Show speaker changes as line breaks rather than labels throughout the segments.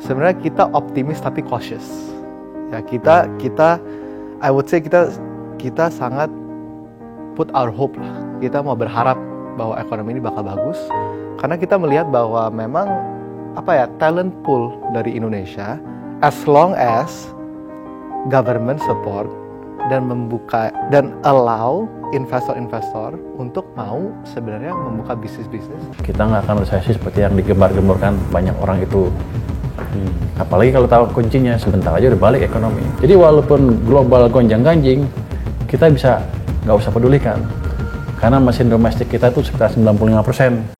sebenarnya kita optimis tapi cautious. Ya, I would say kita sangat put our hope lah. Kita mau berharap bahwa ekonomi ini bakal bagus karena kita melihat bahwa memang talent pool dari Indonesia, as long as government support dan membuka dan allow investor-investor untuk mau sebenarnya membuka bisnis-bisnis.
Kita nggak akan resesi seperti yang digembar-gemborkan banyak orang itu. Apalagi kalau tahu kuncinya sebentar aja udah balik ekonomi. Jadi walaupun global gonjang-ganjing, kita bisa nggak usah pedulikan. Karena mesin domestik kita itu sekitar 95%.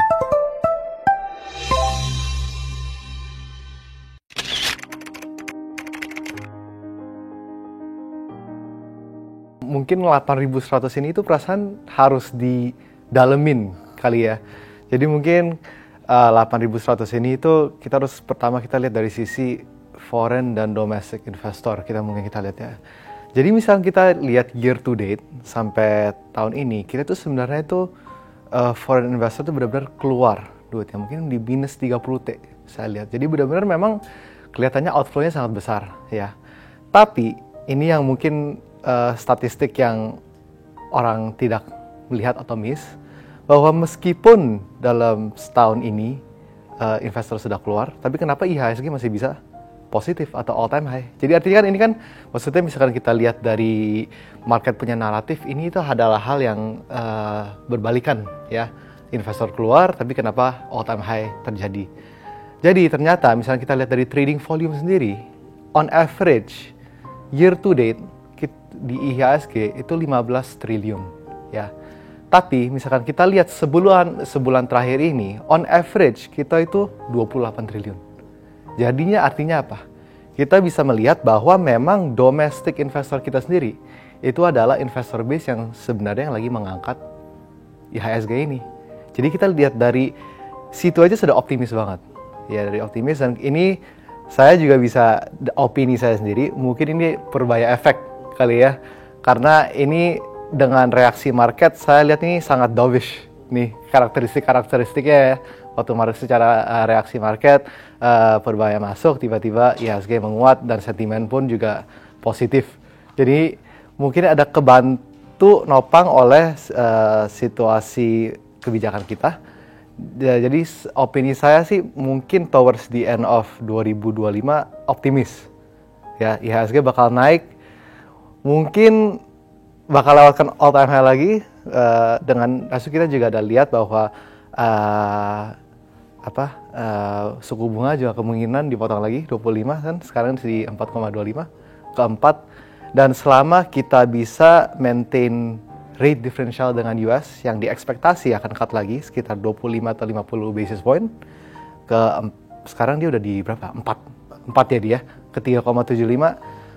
Mungkin 8.100 ini itu perasaan harus didalemin kali ya. Jadi mungkin 8.100 ini itu kita harus pertama kita lihat dari sisi foreign dan domestic investor. Kita lihat ya. Jadi misalnya kita lihat year to date sampai tahun ini, kita tuh sebenarnya itu foreign investor tuh benar-benar keluar duitnya. Mungkin di minus 30T saya lihat. Jadi benar-benar memang kelihatannya outflow-nya sangat besar ya. Tapi ini yang mungkin statistik yang orang tidak melihat atau miss, bahwa meskipun dalam setahun ini investor sudah keluar, tapi kenapa IHSG masih bisa positif atau all time high? Jadi artinya kan ini kan maksudnya misalkan kita lihat dari market punya naratif, ini itu adalah hal yang berbalikan ya. Investor keluar, tapi kenapa all time high terjadi? Jadi ternyata misalnya kita lihat dari trading volume sendiri, on average year to date di IHSG itu 15 triliun ya. Tapi misalkan kita lihat sebulan terakhir ini, on average kita itu 28 triliun. Jadinya artinya apa? Kita bisa melihat bahwa memang domestic investor kita sendiri itu adalah investor base yang sebenarnya yang lagi mengangkat IHSG ini. Jadi kita lihat dari situ aja sudah optimis banget. Ya, dari optimis, dan ini saya juga bisa opini saya sendiri, mungkin ini perbaya efek kali ya. Karena ini dengan reaksi market, saya lihat ini sangat dovish nih karakteristiknya ya. Waktu market secara reaksi market, perbaya masuk, tiba-tiba IHSG menguat dan sentimen pun juga positif. Jadi mungkin ada kebantu nopang oleh situasi kebijakan kita. Jadi opini saya sih mungkin towards the end of 2025 optimis. Ya, IHSG bakal naik, mungkin bakal lewatkan all time high lagi. Dengan kasus kita juga ada lihat bahwa suku bunga juga kemungkinan dipotong lagi 25 kan, sekarang di 4,25 ke 4, dan selama kita bisa maintain rate differential dengan US yang diekspektasi akan cut lagi sekitar 25 atau 50 basis point ke sekarang dia udah di berapa? 4 ya dia ke 3,75.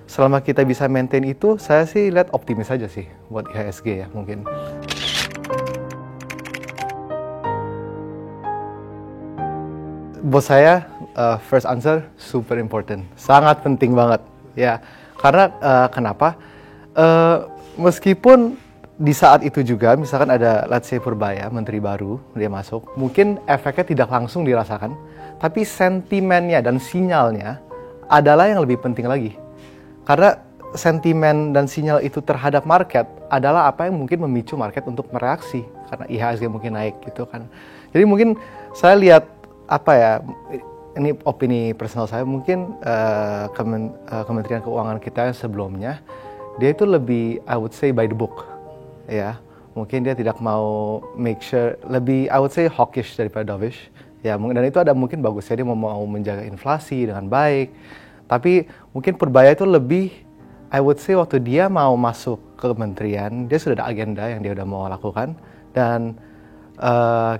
Selama kita bisa maintain itu, saya sih lihat optimis aja sih buat IHSG ya mungkin. Buat saya first answer super important, sangat penting banget ya. Karena kenapa? Meskipun di saat itu juga misalkan ada let's say Purbaya, menteri baru dia masuk, mungkin efeknya tidak langsung dirasakan, tapi sentimennya dan sinyalnya adalah yang lebih penting lagi. Karena sentimen dan sinyal itu terhadap market adalah apa yang mungkin memicu market untuk mereaksi karena IHSG mungkin naik gitu kan. Jadi mungkin saya lihat ini opini personal saya, mungkin Kementerian Keuangan kita yang sebelumnya dia itu lebih I would say by the book ya. Mungkin dia tidak mau make sure, lebih I would say hawkish daripada dovish ya. Dan itu ada mungkin bagusnya dia mau menjaga inflasi dengan baik. Tapi mungkin Purbaya itu lebih I would say waktu dia mau masuk ke kementerian, dia sudah ada agenda yang dia udah mau lakukan, dan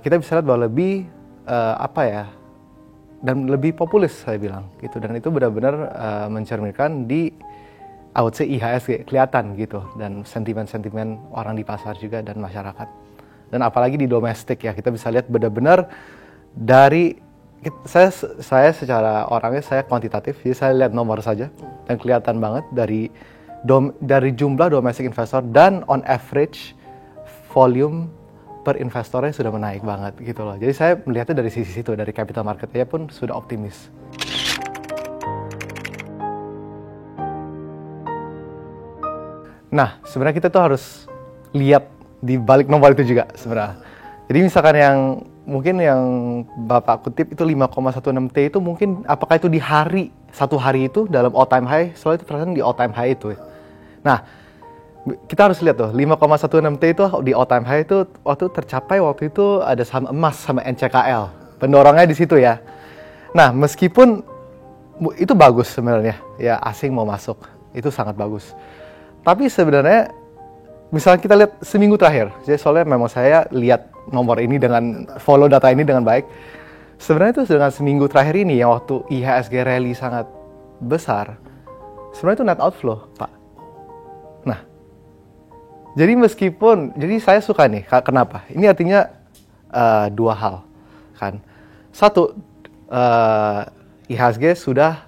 kita bisa lihat bahwa lebih dan lebih populis saya bilang gitu, dan itu benar-benar mencerminkan di I would say IHSG kelihatan gitu, dan sentimen-sentimen orang di pasar juga dan masyarakat, dan apalagi di domestik ya, kita bisa lihat benar-benar dari saya secara orangnya saya kuantitatif, jadi saya lihat nomor saja dan kelihatan banget dari jumlah domestic investor, dan on average volume per investornya sudah menaik banget gitu loh. Jadi saya melihatnya dari sisi situ, dari capital market aja pun sudah optimis. Nah, sebenarnya kita tuh harus lihat di balik nomor itu juga sebenarnya. Jadi misalkan yang mungkin yang Bapak kutip itu 5,16 T itu mungkin apakah itu di satu hari itu dalam all time high, soalnya itu perasaan di all time high itu. Nah, kita harus lihat tuh 5,16 T itu di all time high itu waktu itu ada saham emas sama NCKL. Pendorongnya di situ ya. Nah, meskipun itu bagus sebenarnya, ya asing mau masuk, itu sangat bagus. Tapi sebenarnya, misalnya kita lihat seminggu terakhir, jadi soalnya memang saya lihat nomor ini follow data ini dengan baik. Sebenarnya itu dengan seminggu terakhir ini, yang waktu IHSG rally sangat besar, sebenarnya itu net outflow, Pak. Nah, jadi jadi saya suka nih, kenapa? Ini artinya dua hal, kan. Satu, IHSG sudah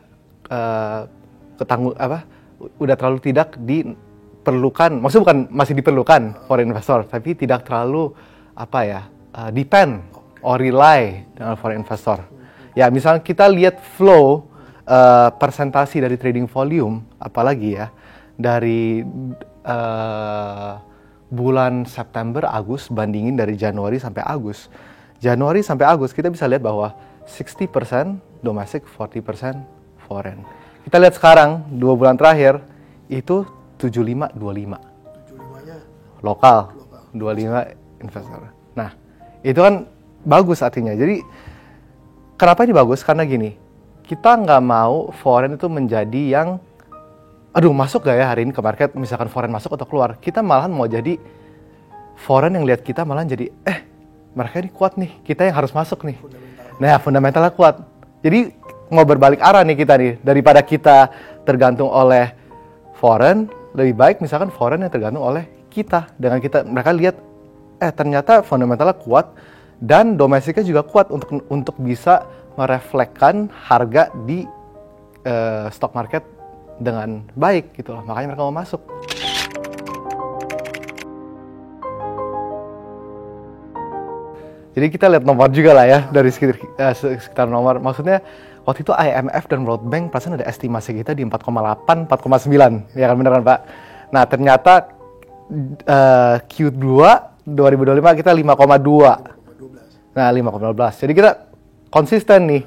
udah terlalu tidak diperlukan, maksudnya bukan masih diperlukan foreign investor, tapi tidak terlalu depend or rely dengan foreign investor. Ya, misalnya kita lihat flow persentasi dari trading volume, apalagi ya dari bulan September, Agustus bandingin dari Januari sampai Agustus. Januari sampai Agustus kita bisa lihat bahwa 60% domestic, 40% foreign. Kita lihat sekarang 2 bulan terakhir itu 75-25. 75-nya lokal, 25 investor. Nah, itu kan bagus artinya. Jadi kenapa ini bagus? Karena gini, kita nggak mau foreign itu menjadi yang masuk gak ya hari ini ke market, misalkan foreign masuk atau keluar. Kita malahan mau jadi foreign yang lihat kita malahan jadi mereka ini kuat nih, kita yang harus masuk nih. Nah, fundamentalnya kuat. Jadi mau berbalik arah nih kita nih, daripada kita tergantung oleh foreign, lebih baik misalkan foreign yang tergantung oleh kita. Dengan mereka lihat ternyata fundamentalnya kuat dan domestiknya juga kuat untuk bisa merefleksikan harga di stock market dengan baik gitu loh. Makanya mereka mau masuk. Jadi kita lihat nomor juga lah ya, dari sekitar nomor. Maksudnya waktu itu IMF dan World Bank perasaan ada estimasi kita di 4,8, 4,9. Ya kan, bener kan Pak? Nah ternyata Q2 2025 kita 5,2. Nah 5,12. Jadi kita konsisten nih.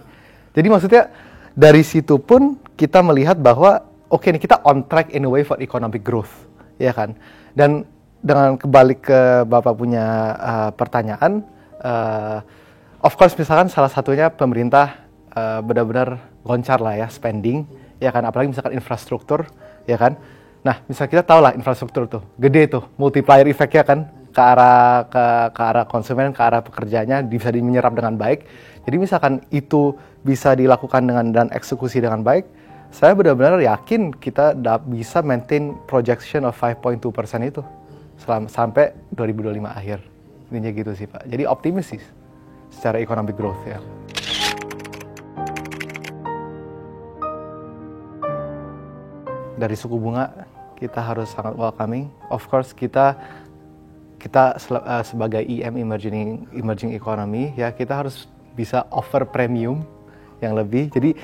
Jadi maksudnya dari situ pun kita melihat bahwa oke nih, kita on track in a way for economic growth. Ya kan? Dan dengan kebalik ke Bapak punya pertanyaan, of course misalkan salah satunya pemerintah benar-benar goncar lah ya spending, ya kan, apalagi misalkan infrastruktur, ya kan. Nah, misalnya kita tahu lah infrastruktur tuh gede tuh, multiplier effect-nya kan ke arah konsumen, ke arah pekerjanya bisa menyerap dengan baik. Jadi misalkan itu bisa dilakukan dan eksekusi dengan baik, saya benar-benar yakin kita bisa maintain projection of 5.2% itu sampai 2025 akhir. Intinya gitu sih Pak. Jadi optimis sih secara economic growth ya. Dari suku bunga kita harus sangat welcoming. Of course kita sebagai EM emerging economy ya, kita harus bisa offer premium yang lebih. Jadi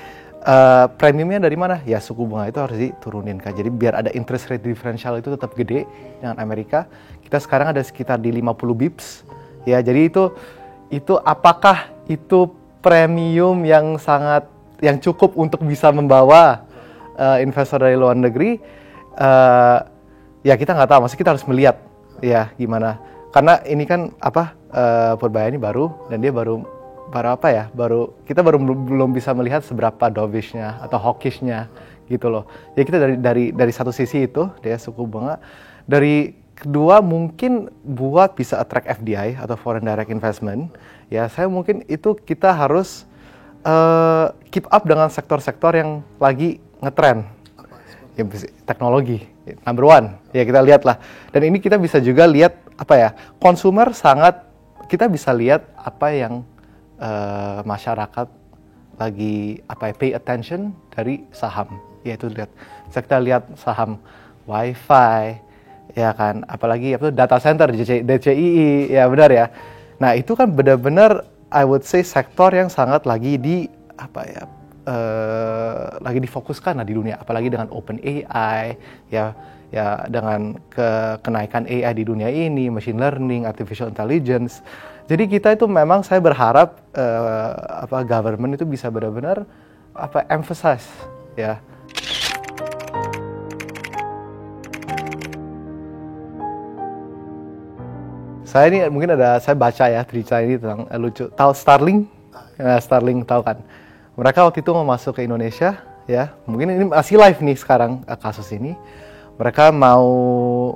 premiumnya dari mana? Ya suku bunga itu harus diturunin kan. Jadi biar ada interest rate differential itu tetap gede dengan Amerika. Kita sekarang ada sekitar di 50 bips. Ya, jadi itu apakah itu premium yang cukup untuk bisa membawa investor dari luar negeri? Ya kita nggak tahu. Maksudnya kita harus melihat ya gimana. Karena ini kan Purbaya ini baru, dan dia kita belum bisa melihat seberapa dovish-nya atau hawkish-nya gitu loh. Jadi kita dari satu sisi itu dia suku bunga, dari kedua mungkin buat bisa attract FDI atau foreign direct investment, ya saya mungkin itu kita harus keep up dengan sektor-sektor yang lagi ngetrend. Ya, teknologi number one ya, kita lihat lah. Dan ini kita bisa juga lihat consumer kita bisa lihat apa yang masyarakat lagi pay attention dari saham, yaitu kita lihat saham WiFi ya kan, apalagi data center DCII ya, benar ya. Nah itu kan benar-benar I would say sektor yang sangat lagi lagi difokuskan lah di dunia, apalagi dengan Open AI, ya dengan kenaikan AI di dunia ini, machine learning, artificial intelligence. Jadi kita itu memang saya berharap government itu bisa benar-benar emphasize ya. Saya ini mungkin saya baca ya cerita ini tentang lucu. Tahu Starlink? Starlink tahu kan? Mereka waktu itu mau masuk ke Indonesia ya. Mungkin ini masih live nih sekarang kasus ini. Mereka mau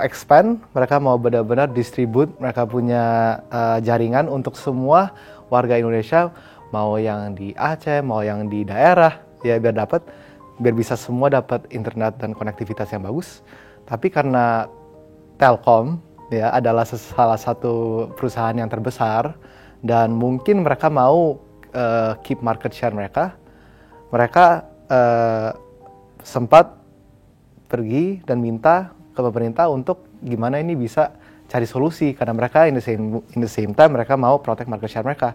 expand, mereka mau benar-benar distribute, mereka punya jaringan untuk semua warga Indonesia, mau yang di Aceh, mau yang di daerah, ya biar bisa semua dapat internet dan konektivitas yang bagus. Tapi karena Telkom ya adalah salah satu perusahaan yang terbesar dan mungkin mereka mau keep market share mereka sempat pergi dan minta ke pemerintah untuk gimana ini bisa cari solusi karena mereka in the same time mereka mau protect market share mereka.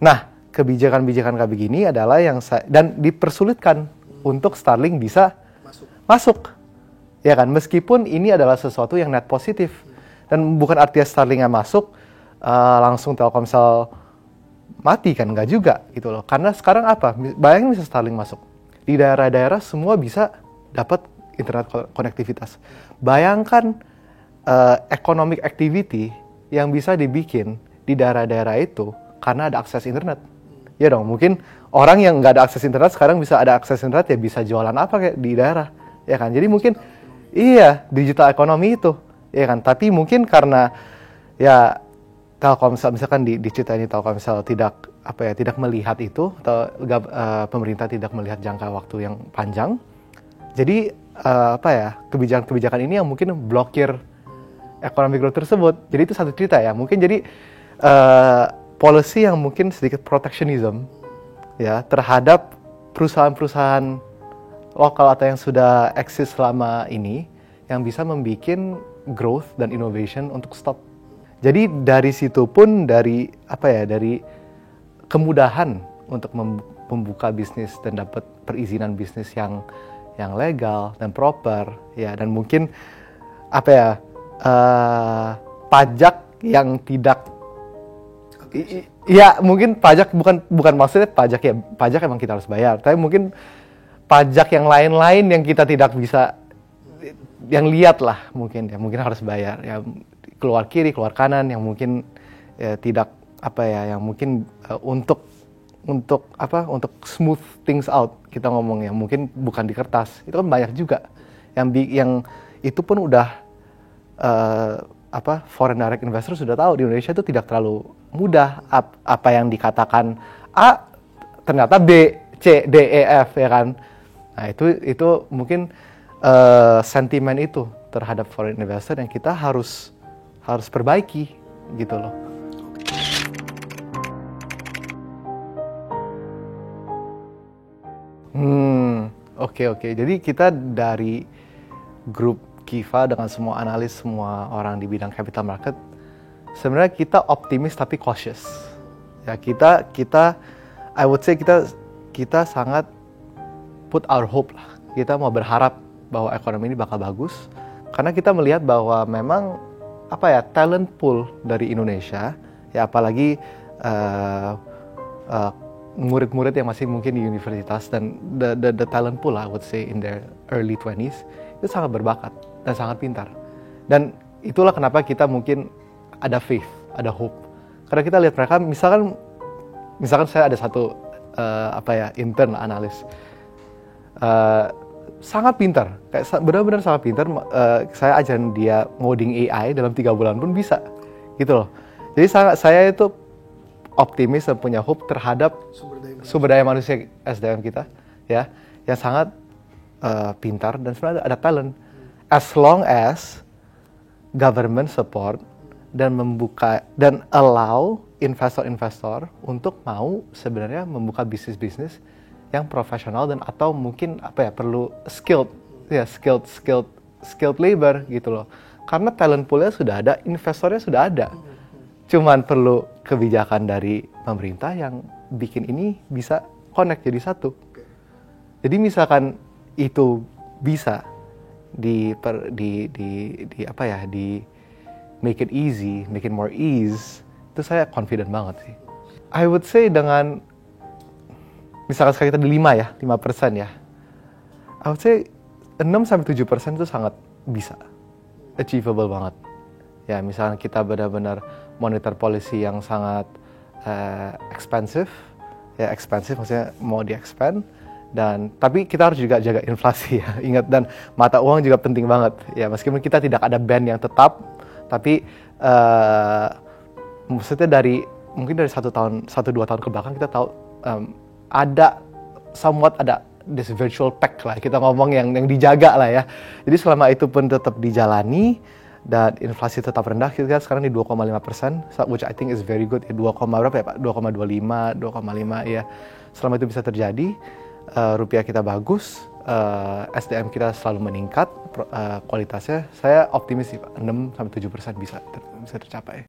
Nah, kebijakan-kebijakan kayak begini adalah yang dan dipersulitkan untuk Starlink bisa masuk. Ya kan, meskipun ini adalah sesuatu yang net positif. Dan bukan artinya Starlink yang masuk langsung Telkomsel mati kan, enggak juga gitu loh. Karena sekarang apa? Bayangin bisa Starlink masuk. Di daerah-daerah semua bisa dapat internet konektivitas. Bayangkan economic activity yang bisa dibikin di daerah-daerah itu karena ada akses internet. Ya dong, mungkin orang yang nggak ada akses internet sekarang bisa ada akses internet ya bisa jualan apa kayak di daerah. Ya kan, jadi mungkin digital ekonomi itu. Ya kan, tapi mungkin karena ya Telkomsel misalkan di cerita ini Telkomsel tidak melihat itu atau pemerintah tidak melihat jangka waktu yang panjang. Jadi kebijakan-kebijakan ini yang mungkin blokir ekonomi growth tersebut. Jadi itu satu cerita ya. Mungkin jadi policy yang mungkin sedikit protectionism ya terhadap perusahaan-perusahaan lokal atau yang sudah eksis selama ini yang bisa membuat growth dan innovation untuk stop. Jadi dari situ pun dari kemudahan untuk membuka bisnis dan dapat perizinan bisnis yang legal dan proper ya, dan mungkin pajak yang tidak mungkin pajak bukan maksudnya pajak emang kita harus bayar, tapi mungkin pajak yang lain-lain yang kita tidak bisa yang lihat lah mungkin harus bayar ya, keluar kiri keluar kanan yang mungkin tidak yang mungkin untuk smooth things out kita ngomong ya, mungkin bukan di kertas itu kan banyak juga yang itu pun udah foreign direct investor sudah tahu di Indonesia itu tidak terlalu mudah apa yang dikatakan A ternyata B C D E F ya kan. Nah itu mungkin sentimen itu terhadap foreign investor yang kita harus perbaiki gitu loh. Oke. Jadi kita dari grup Kiva dengan semua analis, semua orang di bidang capital market, sebenarnya kita optimis tapi cautious. Ya kita I would say kita sangat put our hope lah. Kita mau berharap bahwa ekonomi ini bakal bagus karena kita melihat bahwa memang talent pool dari Indonesia ya, apalagi murid-murid yang masih mungkin di universitas dan the talent pool I would say in their early 20s itu sangat berbakat dan sangat pintar, dan itulah kenapa kita mungkin ada faith, ada hope karena kita lihat mereka misalkan saya ada satu intern analis sangat pintar, kayak benar-benar sangat pintar. Saya ajarin dia ngoding AI dalam 3 bulan pun bisa, gitu loh. Jadi saya itu optimis dan punya hope terhadap sumber daya manusia SDM kita, ya, yang sangat pintar dan sebenarnya ada talent, as long as government support dan membuka dan allow investor-investor untuk mau sebenarnya membuka bisnis-bisnis yang profesional dan atau mungkin perlu skilled labor gitu loh. Karena talent pool-nya sudah ada, investornya sudah ada. Cuman perlu kebijakan dari pemerintah yang bikin ini bisa connect jadi satu. Jadi misalkan itu bisa di apa ya, di make it easy, make it more ease, itu saya confident banget sih. I would say dengan misalkan sekarang kita di 5% ya. I would say 6-7% itu sangat bisa, achievable banget. Ya, misalnya kita benar-benar monitor policy yang sangat expensive maksudnya mau di-expand, dan tapi kita harus juga jaga inflasi ya, ingat, dan mata uang juga penting banget ya, meskipun kita tidak ada band yang tetap, tapi maksudnya mungkin dari 1-2 tahun ke belakang kita tahu ada this virtual pact lah, kita ngomong yang dijaga lah ya. Jadi selama itu pun tetap dijalani dan inflasi tetap rendah, kita sekarang di 2,5%, which I think is very good. 2,25, 2,5 ya. Selama itu bisa terjadi, rupiah kita bagus, SDM kita selalu meningkat, kualitasnya, saya optimis sih Pak, 6-7% bisa tercapai.